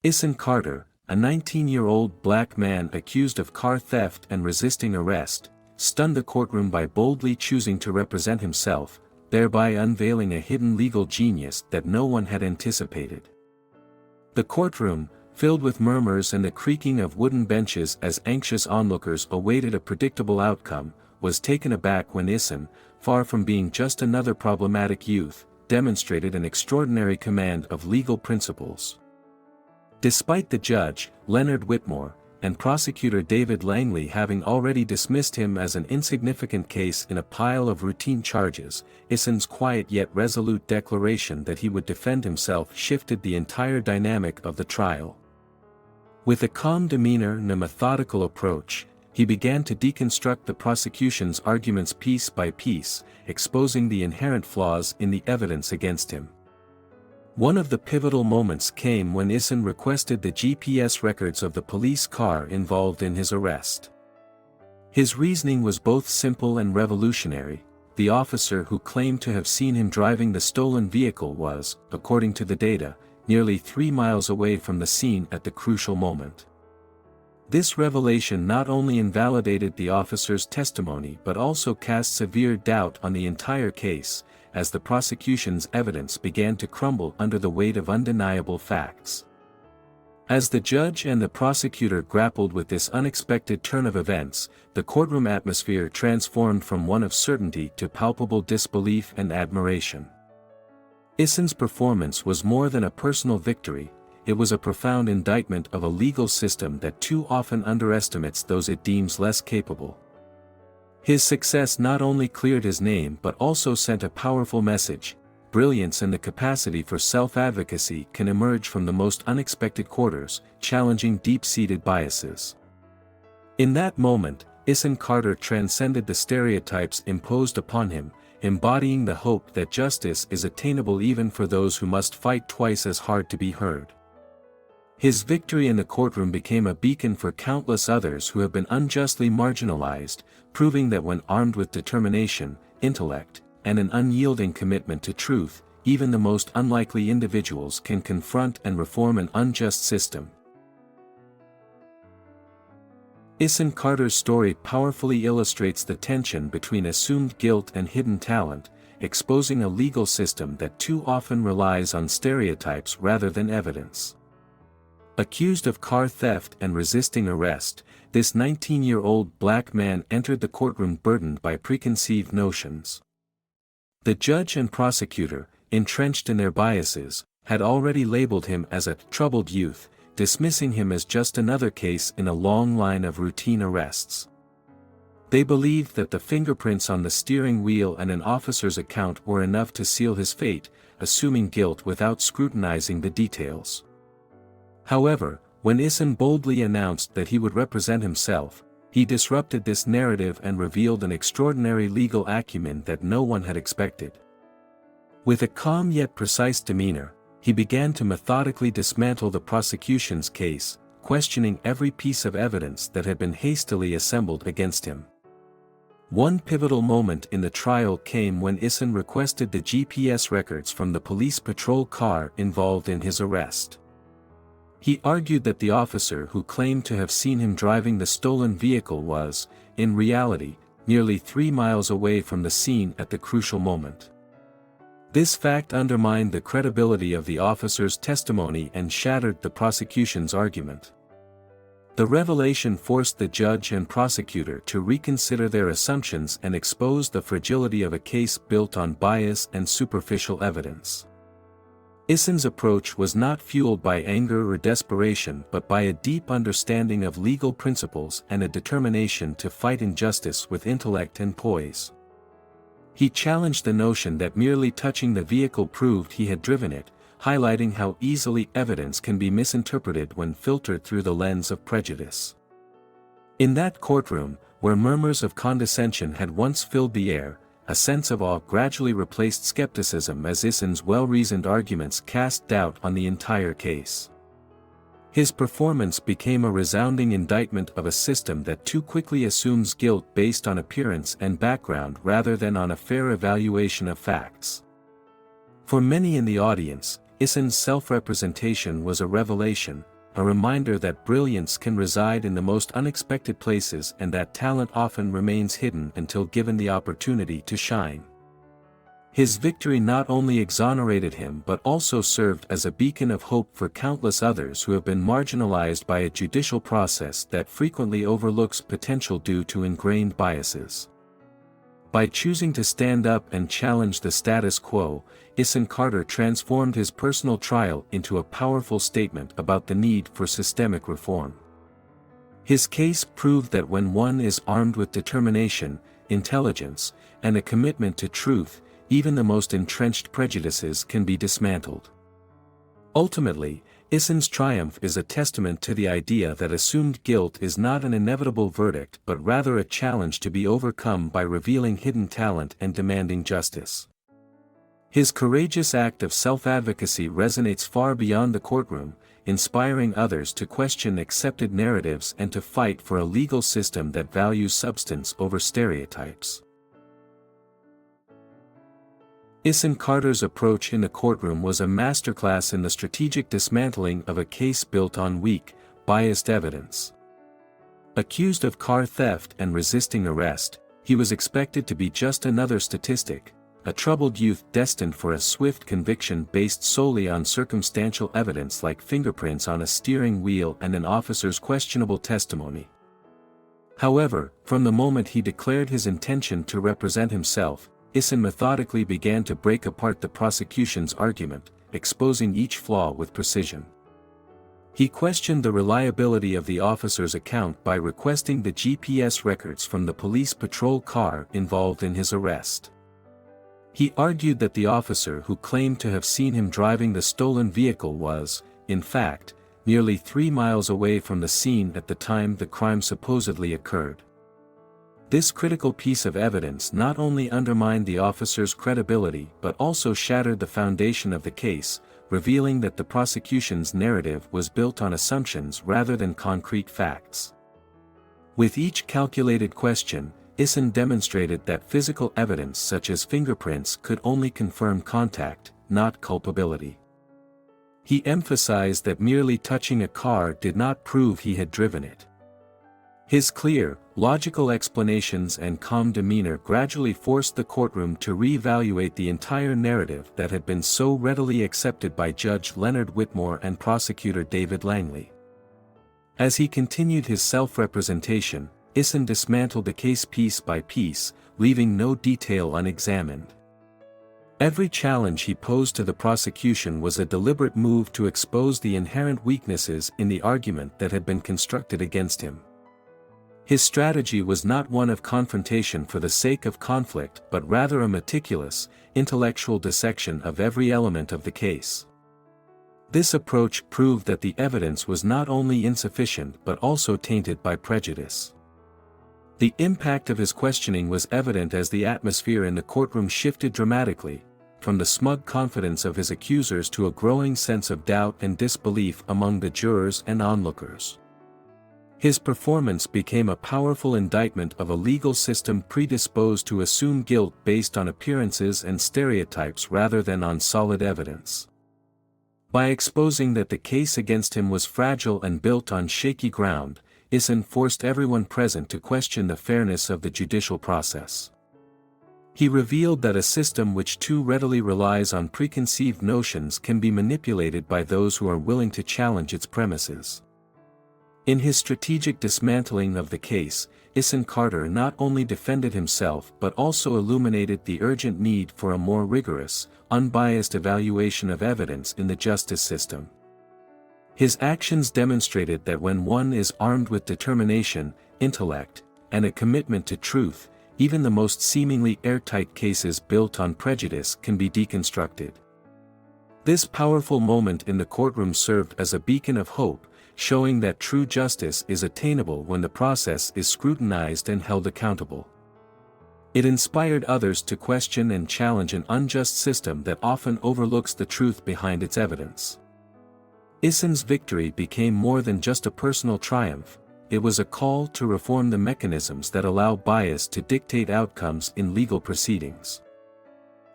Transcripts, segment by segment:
Isan Carter, a 19-year-old black man accused of car theft and resisting arrest, stunned the courtroom by boldly choosing to represent himself, thereby unveiling a hidden legal genius that no one had anticipated. The courtroom, filled with murmurs and the creaking of wooden benches as anxious onlookers awaited a predictable outcome, was taken aback when Isan, far from being just another problematic youth, demonstrated an extraordinary command of legal principles. Despite the judge, Leonard Whitmore, and prosecutor David Langley having already dismissed him as an insignificant case in a pile of routine charges, Isan's quiet yet resolute declaration that he would defend himself shifted the entire dynamic of the trial. With a calm demeanor and a methodical approach, he began to deconstruct the prosecution's arguments piece by piece, exposing the inherent flaws in the evidence against him. One of the pivotal moments came when Isan requested the GPS records of the police car involved in his arrest. His reasoning was both simple and revolutionary. The officer who claimed to have seen him driving the stolen vehicle was, according to the data, nearly 3 miles away from the scene at the crucial moment. This revelation not only invalidated the officer's testimony but also cast severe doubt on the entire case, as the prosecution's evidence began to crumble under the weight of undeniable facts. As the judge and the prosecutor grappled with this unexpected turn of events, the courtroom atmosphere transformed from one of certainty to palpable disbelief and admiration. Isan's performance was more than a personal victory, it was a profound indictment of a legal system that too often underestimates those it deems less capable. His success not only cleared his name but also sent a powerful message: brilliance and the capacity for self-advocacy can emerge from the most unexpected quarters, challenging deep-seated biases. In that moment, Isan Carter transcended the stereotypes imposed upon him, embodying the hope that justice is attainable even for those who must fight twice as hard to be heard. His victory in the courtroom became a beacon for countless others who have been unjustly marginalized, proving that when armed with determination, intellect, and an unyielding commitment to truth, even the most unlikely individuals can confront and reform an unjust system. Isan Carter's story powerfully illustrates the tension between assumed guilt and hidden talent, exposing a legal system that too often relies on stereotypes rather than evidence. Accused of car theft and resisting arrest, this 19-year-old black man entered the courtroom burdened by preconceived notions. The judge and prosecutor, entrenched in their biases, had already labeled him as a troubled youth, dismissing him as just another case in a long line of routine arrests. They believed that the fingerprints on the steering wheel and an officer's account were enough to seal his fate, assuming guilt without scrutinizing the details. However, when Isan boldly announced that he would represent himself, he disrupted this narrative and revealed an extraordinary legal acumen that no one had expected. With a calm yet precise demeanor, he began to methodically dismantle the prosecution's case, questioning every piece of evidence that had been hastily assembled against him. One pivotal moment in the trial came when Isan requested the GPS records from the police patrol car involved in his arrest. He argued that the officer who claimed to have seen him driving the stolen vehicle was, in reality, nearly 3 miles away from the scene at the crucial moment. This fact undermined the credibility of the officer's testimony and shattered the prosecution's argument. The revelation forced the judge and prosecutor to reconsider their assumptions and expose the fragility of a case built on bias and superficial evidence. Isan's approach was not fueled by anger or desperation but by a deep understanding of legal principles and a determination to fight injustice with intellect and poise. He challenged the notion that merely touching the vehicle proved he had driven it, highlighting how easily evidence can be misinterpreted when filtered through the lens of prejudice. In that courtroom, where murmurs of condescension had once filled the air, a sense of awe gradually replaced skepticism as Isan's well-reasoned arguments cast doubt on the entire case. His performance became a resounding indictment of a system that too quickly assumes guilt based on appearance and background rather than on a fair evaluation of facts. For many in the audience, Isan's self-representation was a revelation, a reminder that brilliance can reside in the most unexpected places and that talent often remains hidden until given the opportunity to shine. His victory not only exonerated him but also served as a beacon of hope for countless others who have been marginalized by a judicial process that frequently overlooks potential due to ingrained biases. By choosing to stand up and challenge the status quo, Isin Carter transformed his personal trial into a powerful statement about the need for systemic reform. His case proved that when one is armed with determination, intelligence, and a commitment to truth, even the most entrenched prejudices can be dismantled. Ultimately, Isin's triumph is a testament to the idea that assumed guilt is not an inevitable verdict but rather a challenge to be overcome by revealing hidden talent and demanding justice. His courageous act of self-advocacy resonates far beyond the courtroom, inspiring others to question accepted narratives and to fight for a legal system that values substance over stereotypes. Isin Carter's approach in the courtroom was a masterclass in the strategic dismantling of a case built on weak, biased evidence. Accused of car theft and resisting arrest, he was expected to be just another statistic, a troubled youth destined for a swift conviction based solely on circumstantial evidence like fingerprints on a steering wheel and an officer's questionable testimony. However, from the moment he declared his intention to represent himself, Isin methodically began to break apart the prosecution's argument, exposing each flaw with precision. He questioned the reliability of the officer's account by requesting the GPS records from the police patrol car involved in his arrest. He argued that the officer who claimed to have seen him driving the stolen vehicle was, in fact, nearly 3 miles away from the scene at the time the crime supposedly occurred. This critical piece of evidence not only undermined the officer's credibility but also shattered the foundation of the case, revealing that the prosecution's narrative was built on assumptions rather than concrete facts. With each calculated question, Isin demonstrated that physical evidence such as fingerprints could only confirm contact, not culpability. He emphasized that merely touching a car did not prove he had driven it. His clear, logical explanations and calm demeanor gradually forced the courtroom to re-evaluate the entire narrative that had been so readily accepted by Judge Leonard Whitmore and prosecutor David Langley. As he continued his self-representation, Isin dismantled the case piece by piece, leaving no detail unexamined. Every challenge he posed to the prosecution was a deliberate move to expose the inherent weaknesses in the argument that had been constructed against him. His strategy was not one of confrontation for the sake of conflict but rather a meticulous, intellectual dissection of every element of the case. This approach proved that the evidence was not only insufficient but also tainted by prejudice. The impact of his questioning was evident as the atmosphere in the courtroom shifted dramatically, from the smug confidence of his accusers to a growing sense of doubt and disbelief among the jurors and onlookers. His performance became a powerful indictment of a legal system predisposed to assume guilt based on appearances and stereotypes rather than on solid evidence. By exposing that the case against him was fragile and built on shaky ground, Isin forced everyone present to question the fairness of the judicial process. He revealed that a system which too readily relies on preconceived notions can be manipulated by those who are willing to challenge its premises. In his strategic dismantling of the case, Isin Carter not only defended himself but also illuminated the urgent need for a more rigorous, unbiased evaluation of evidence in the justice system. His actions demonstrated that when one is armed with determination, intellect, and a commitment to truth, even the most seemingly airtight cases built on prejudice can be deconstructed. This powerful moment in the courtroom served as a beacon of hope, showing that true justice is attainable when the process is scrutinized and held accountable. It inspired others to question and challenge an unjust system that often overlooks the truth behind its evidence. Isin's victory became more than just a personal triumph, it was a call to reform the mechanisms that allow bias to dictate outcomes in legal proceedings.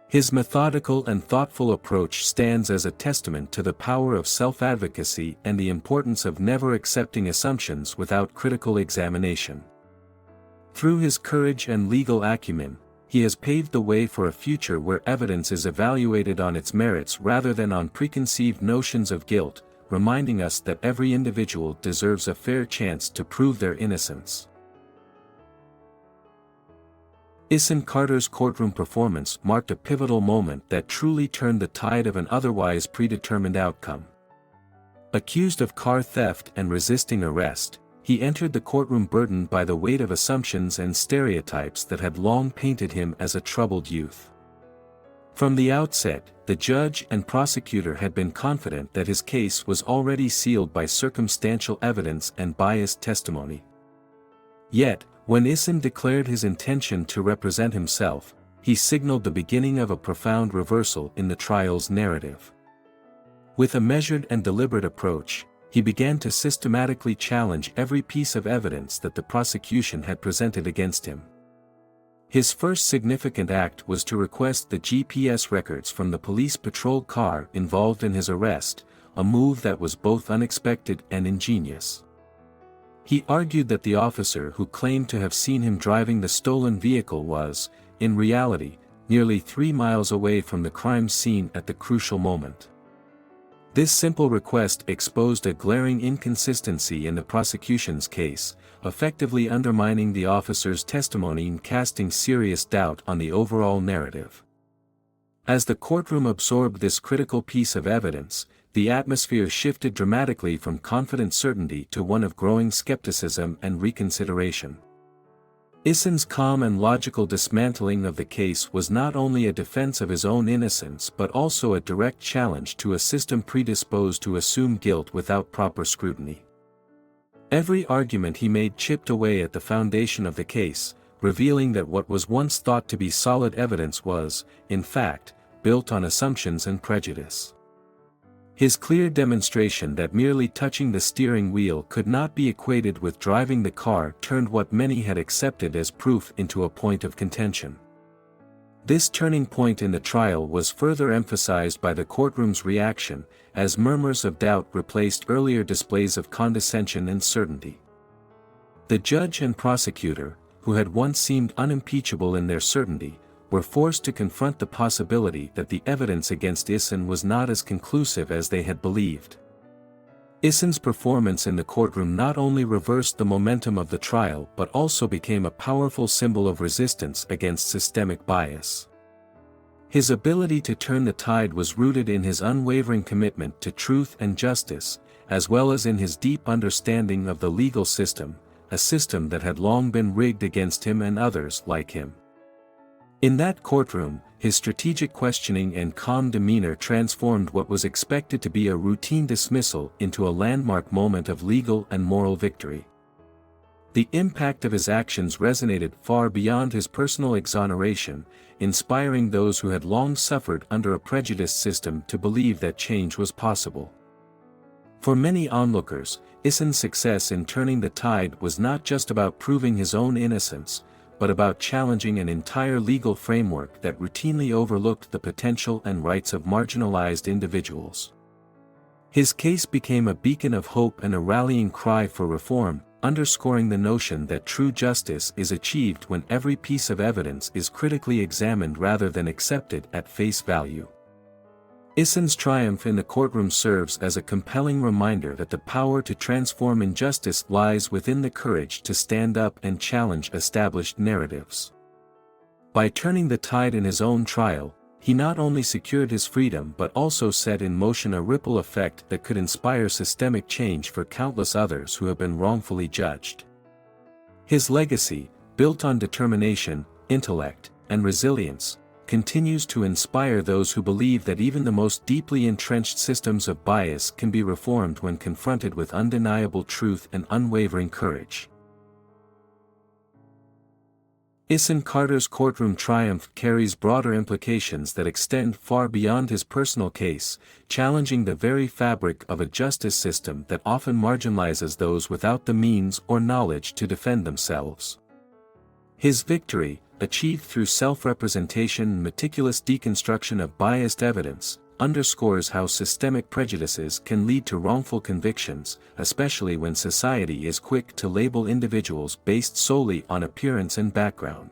His methodical and thoughtful approach stands as a testament to the power of self-advocacy and the importance of never accepting assumptions without critical examination. Through his courage and legal acumen, he has paved the way for a future where evidence is evaluated on its merits rather than on preconceived notions of guilt, reminding us that every individual deserves a fair chance to prove their innocence. Isan Carter's courtroom performance marked a pivotal moment that truly turned the tide of an otherwise predetermined outcome. Accused of car theft and resisting arrest, he entered the courtroom burdened by the weight of assumptions and stereotypes that had long painted him as a troubled youth. From the outset, the judge and prosecutor had been confident that his case was already sealed by circumstantial evidence and biased testimony. Yet, when Isan declared his intention to represent himself, he signaled the beginning of a profound reversal in the trial's narrative. With a measured and deliberate approach, he began to systematically challenge every piece of evidence that the prosecution had presented against him. His first significant act was to request the GPS records from the police patrol car involved in his arrest, a move that was both unexpected and ingenious. He argued that the officer who claimed to have seen him driving the stolen vehicle was, in reality, nearly 3 miles away from the crime scene at the crucial moment. This simple request exposed a glaring inconsistency in the prosecution's case, effectively undermining the officer's testimony and casting serious doubt on the overall narrative. As the courtroom absorbed this critical piece of evidence, the atmosphere shifted dramatically from confident certainty to one of growing skepticism and reconsideration. Isan's calm and logical dismantling of the case was not only a defense of his own innocence but also a direct challenge to a system predisposed to assume guilt without proper scrutiny. Every argument he made chipped away at the foundation of the case, revealing that what was once thought to be solid evidence was, in fact, built on assumptions and prejudice. His clear demonstration that merely touching the steering wheel could not be equated with driving the car turned what many had accepted as proof into a point of contention. This turning point in the trial was further emphasized by the courtroom's reaction, as murmurs of doubt replaced earlier displays of condescension and certainty. The judge and prosecutor, who had once seemed unimpeachable in their certainty, were forced to confront the possibility that the evidence against Isan was not as conclusive as they had believed. Isan's performance in the courtroom not only reversed the momentum of the trial but also became a powerful symbol of resistance against systemic bias. His ability to turn the tide was rooted in his unwavering commitment to truth and justice, as well as in his deep understanding of the legal system, a system that had long been rigged against him and others like him. In that courtroom, his strategic questioning and calm demeanor transformed what was expected to be a routine dismissal into a landmark moment of legal and moral victory. The impact of his actions resonated far beyond his personal exoneration, inspiring those who had long suffered under a prejudiced system to believe that change was possible. For many onlookers, Isan's success in turning the tide was not just about proving his own innocence, but about challenging an entire legal framework that routinely overlooked the potential and rights of marginalized individuals. His case became a beacon of hope and a rallying cry for reform, underscoring the notion that true justice is achieved when every piece of evidence is critically examined rather than accepted at face value. Isan's triumph in the courtroom serves as a compelling reminder that the power to transform injustice lies within the courage to stand up and challenge established narratives. By turning the tide in his own trial, he not only secured his freedom but also set in motion a ripple effect that could inspire systemic change for countless others who have been wrongfully judged. His legacy, built on determination, intellect, and resilience, continues to inspire those who believe that even the most deeply entrenched systems of bias can be reformed when confronted with undeniable truth and unwavering courage. Isan Carter's courtroom triumph carries broader implications that extend far beyond his personal case, challenging the very fabric of a justice system that often marginalizes those without the means or knowledge to defend themselves. His victory, achieved through self-representation and meticulous deconstruction of biased evidence, underscores how systemic prejudices can lead to wrongful convictions, especially when society is quick to label individuals based solely on appearance and background.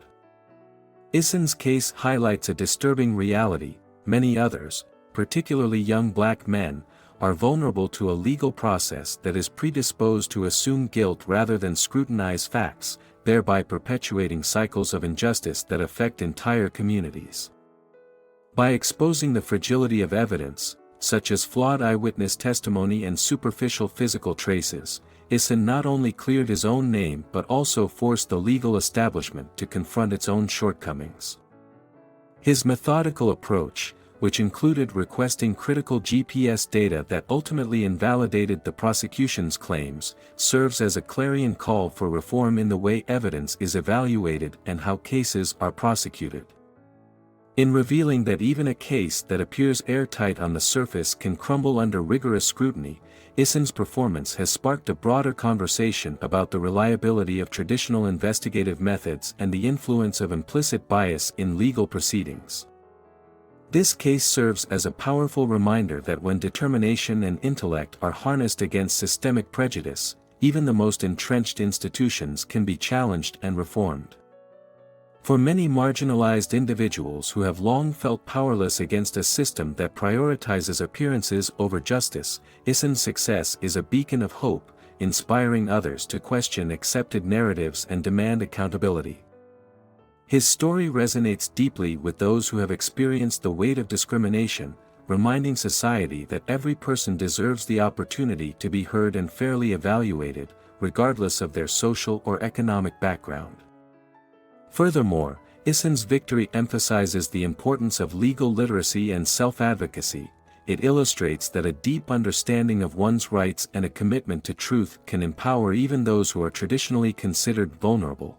Issen's case highlights a disturbing reality: many others, particularly young black men, are vulnerable to a legal process that is predisposed to assume guilt rather than scrutinize facts, thereby perpetuating cycles of injustice that affect entire communities. By exposing the fragility of evidence, such as flawed eyewitness testimony and superficial physical traces, Issen not only cleared his own name but also forced the legal establishment to confront its own shortcomings. His methodical approach, which included requesting critical GPS data that ultimately invalidated the prosecution's claims, serves as a clarion call for reform in the way evidence is evaluated and how cases are prosecuted. In revealing that even a case that appears airtight on the surface can crumble under rigorous scrutiny, Issen's performance has sparked a broader conversation about the reliability of traditional investigative methods and the influence of implicit bias in legal proceedings. This case serves as a powerful reminder that when determination and intellect are harnessed against systemic prejudice, even the most entrenched institutions can be challenged and reformed. For many marginalized individuals who have long felt powerless against a system that prioritizes appearances over justice, Issen's success is a beacon of hope, inspiring others to question accepted narratives and demand accountability. His story resonates deeply with those who have experienced the weight of discrimination, reminding society that every person deserves the opportunity to be heard and fairly evaluated, regardless of their social or economic background. Furthermore, Issen's victory emphasizes the importance of legal literacy and self-advocacy. It illustrates that a deep understanding of one's rights and a commitment to truth can empower even those who are traditionally considered vulnerable.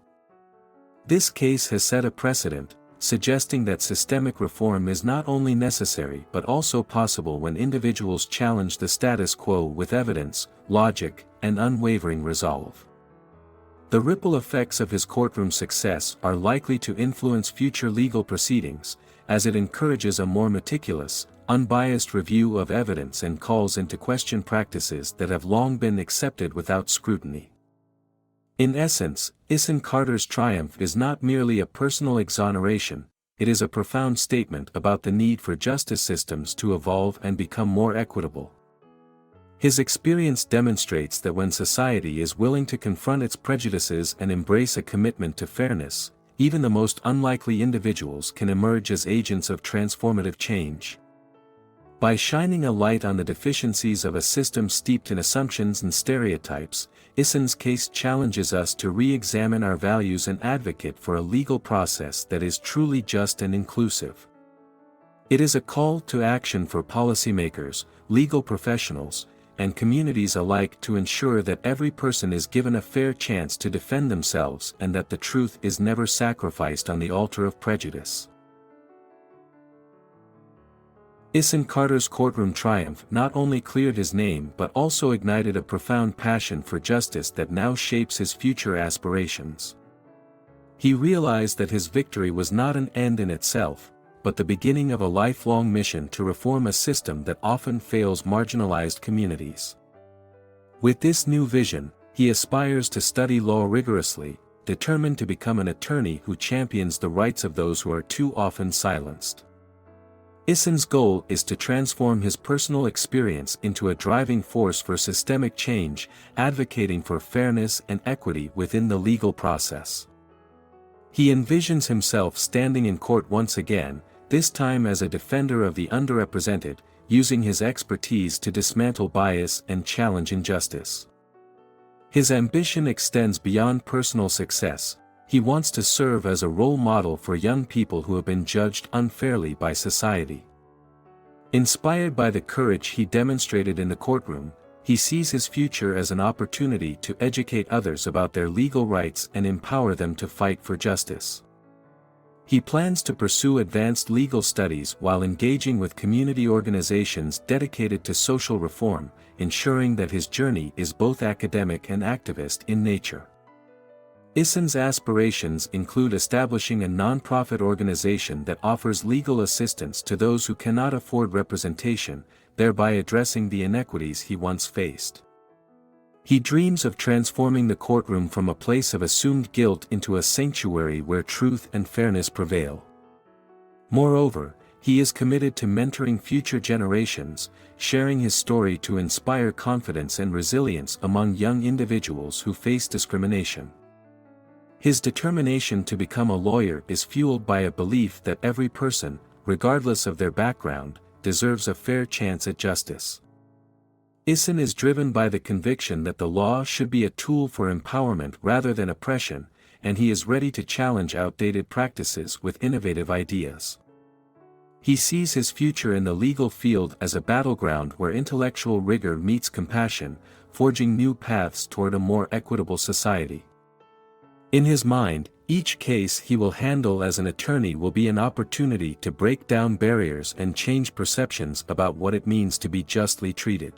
This case has set a precedent, suggesting that systemic reform is not only necessary but also possible when individuals challenge the status quo with evidence, logic, and unwavering resolve. The ripple effects of his courtroom success are likely to influence future legal proceedings, as it encourages a more meticulous, unbiased review of evidence and calls into question practices that have long been accepted without scrutiny. In essence, Issen Carter's triumph is not merely a personal exoneration, it is a profound statement about the need for justice systems to evolve and become more equitable. His experience demonstrates that when society is willing to confront its prejudices and embrace a commitment to fairness, even the most unlikely individuals can emerge as agents of transformative change. By shining a light on the deficiencies of a system steeped in assumptions and stereotypes, Issen's case challenges us to re-examine our values and advocate for a legal process that is truly just and inclusive. It is a call to action for policymakers, legal professionals, and communities alike to ensure that every person is given a fair chance to defend themselves and that the truth is never sacrificed on the altar of prejudice. Issen Carter's courtroom triumph not only cleared his name but also ignited a profound passion for justice that now shapes his future aspirations. He realized that his victory was not an end in itself, but the beginning of a lifelong mission to reform a system that often fails marginalized communities. With this new vision, he aspires to study law rigorously, determined to become an attorney who champions the rights of those who are too often silenced. Issen's goal is to transform his personal experience into a driving force for systemic change, advocating for fairness and equity within the legal process. He envisions himself standing in court once again, this time as a defender of the underrepresented, using his expertise to dismantle bias and challenge injustice. His ambition extends beyond personal success. He wants to serve as a role model for young people who have been judged unfairly by society. Inspired by the courage he demonstrated in the courtroom, he sees his future as an opportunity to educate others about their legal rights and empower them to fight for justice. He plans to pursue advanced legal studies while engaging with community organizations dedicated to social reform, ensuring that his journey is both academic and activist in nature. Issen's aspirations include establishing a non-profit organization that offers legal assistance to those who cannot afford representation, thereby addressing the inequities he once faced. He dreams of transforming the courtroom from a place of assumed guilt into a sanctuary where truth and fairness prevail. Moreover, he is committed to mentoring future generations, sharing his story to inspire confidence and resilience among young individuals who face discrimination. His determination to become a lawyer is fueled by a belief that every person, regardless of their background, deserves a fair chance at justice. Issen is driven by the conviction that the law should be a tool for empowerment rather than oppression, and he is ready to challenge outdated practices with innovative ideas. He sees his future in the legal field as a battleground where intellectual rigor meets compassion, forging new paths toward a more equitable society. In his mind, each case he will handle as an attorney will be an opportunity to break down barriers and change perceptions about what it means to be justly treated.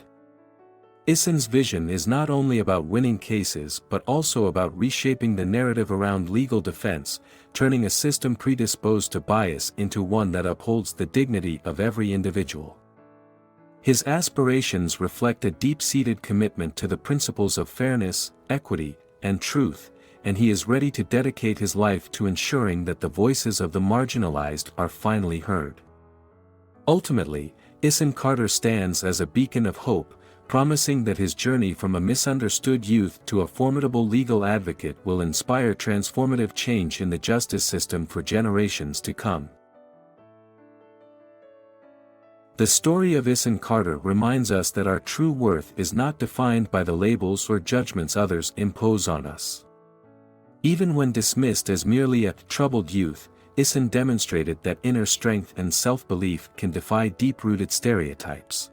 Issen's vision is not only about winning cases but also about reshaping the narrative around legal defense, turning a system predisposed to bias into one that upholds the dignity of every individual. His aspirations reflect a deep-seated commitment to the principles of fairness, equity, and truth, and he is ready to dedicate his life to ensuring that the voices of the marginalized are finally heard. Ultimately, Issen Carter stands as a beacon of hope, promising that his journey from a misunderstood youth to a formidable legal advocate will inspire transformative change in the justice system for generations to come. The story of Issen Carter reminds us that our true worth is not defined by the labels or judgments others impose on us. Even when dismissed as merely a troubled youth, Issen demonstrated that inner strength and self-belief can defy deep-rooted stereotypes.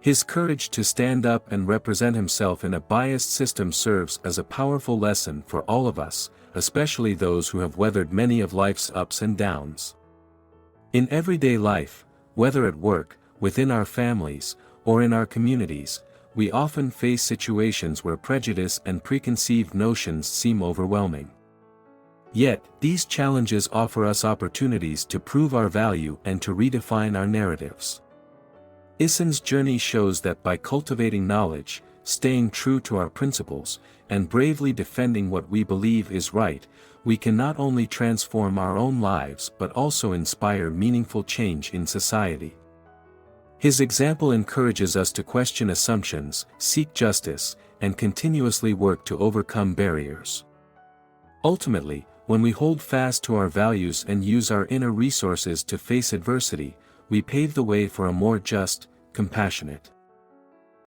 His courage to stand up and represent himself in a biased system serves as a powerful lesson for all of us, especially those who have weathered many of life's ups and downs. In everyday life, whether at work, within our families, or in our communities, we often face situations where prejudice and preconceived notions seem overwhelming. Yet, these challenges offer us opportunities to prove our value and to redefine our narratives. Issen's journey shows that by cultivating knowledge, staying true to our principles, and bravely defending what we believe is right, we can not only transform our own lives but also inspire meaningful change in society. His example encourages us to question assumptions, seek justice, and continuously work to overcome barriers. Ultimately, when we hold fast to our values and use our inner resources to face adversity, we pave the way for a more just, compassionate,